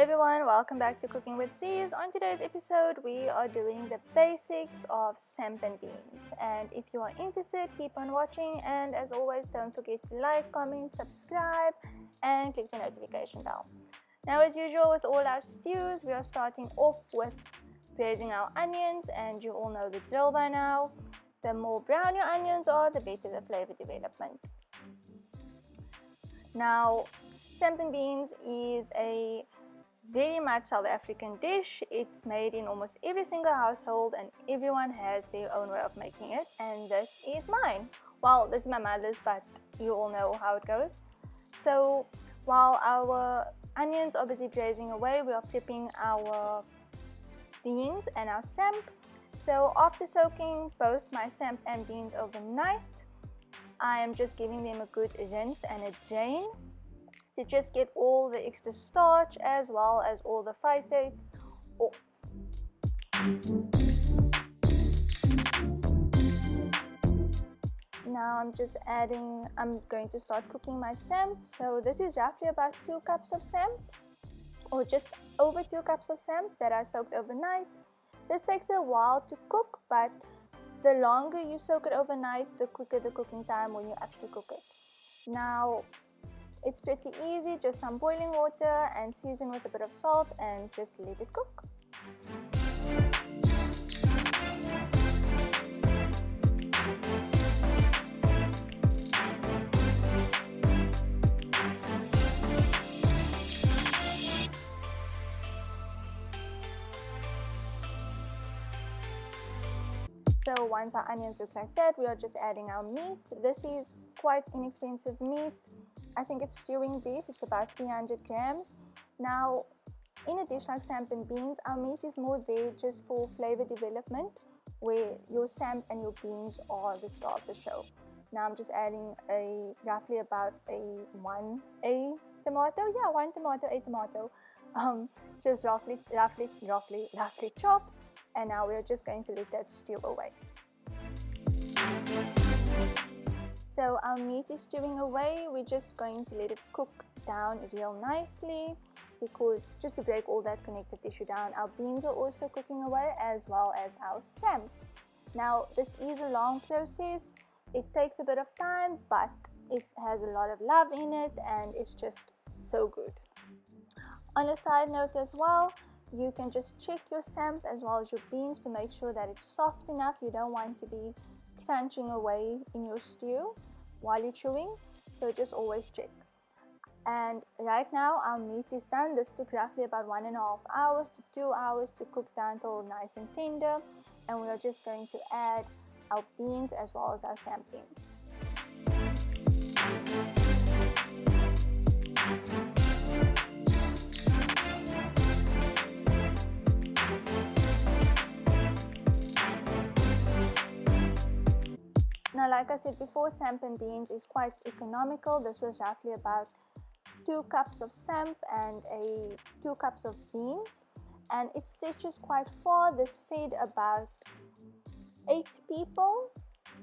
everyone, welcome back to Cooking with Zeez. On today's episode, we are doing the basics of samp and beans. And if you are interested, keep on watching. And as always, don't forget to like, comment, subscribe, and click the notification bell. Now, as usual with all our stews, we are starting off with braising our onions. And you all know the drill by now. The more brown your onions are, the better the flavor development. Now, samp and beans is a very much South African dish. It's made in almost every single household and everyone has their own way of making it, and this is mine. Well, this is my mother's, but you all know how it goes. So while our onions are busy braising away, we are prepping our beans and our samp. So after soaking both my samp and beans overnight, I am just giving them a good rinse and a drain to just get all the extra starch as well as all the phytates off. Now I'm going to start cooking my samp. So this is roughly about 2 cups of samp, or just over 2 cups of samp that I soaked overnight. This takes a while to cook, but the longer you soak it overnight, the quicker the cooking time when you actually cook it. Now, it's pretty easy, just some boiling water and season with a bit of salt and just let it cook. So once our onions look like that, we are just adding our meat. This is quite inexpensive meat. I think it's stewing beef. It's about 300 grams. Now, in a dish like samp and beans, our meat is more there just for flavor development, where your samp and your beans are the star of the show. Now I'm just adding roughly about one tomato, just roughly chopped. And now we're just going to let that stew away. So our meat is stewing away. We're just going to let it cook down real nicely, because just to break all that connective tissue down. Our beans are also cooking away, as well as our samp. Now this is a long process. It takes a bit of time, but it has a lot of love in it and it's just so good. On a side note as well, you can just check your samp as well as your beans to make sure that it's soft enough. You don't want to be crunching away in your stew while you're chewing, so just always check. And right now our meat is done. This took roughly about 1.5 hours to 2 hours to cook down till nice and tender, and we are just going to add our beans as well as our samp in. Now, like I said before, samp and beans is quite economical. This was roughly about 2 cups of samp and 2 cups of beans, and it stretches quite far. This fed about 8 people.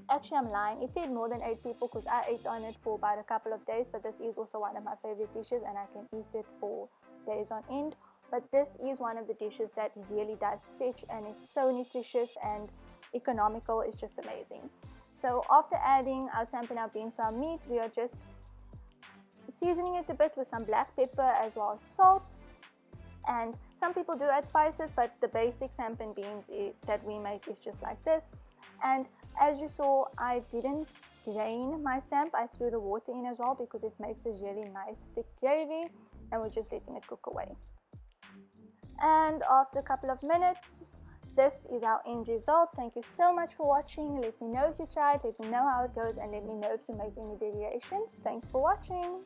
Actually, I'm lying, it fed more than 8 people because I ate on it for about a couple of days, but this is also one of my favorite dishes and I can eat it for days on end. But this is one of the dishes that really does stretch, and it's so nutritious and economical. It's just amazing. So after adding our samp and our beans to our meat, we are just seasoning it a bit with some black pepper as well as salt. And some people do add spices, but the basic samp and beans that we make is just like this. And as you saw, I didn't drain my samp. I threw the water in as well because it makes a really nice thick gravy, and we're just letting it cook away. And after a couple of minutes, this is our end result. Thank you so much for watching. Let me know if you tried, let me know how it goes, and let me know if you make any variations. Thanks for watching.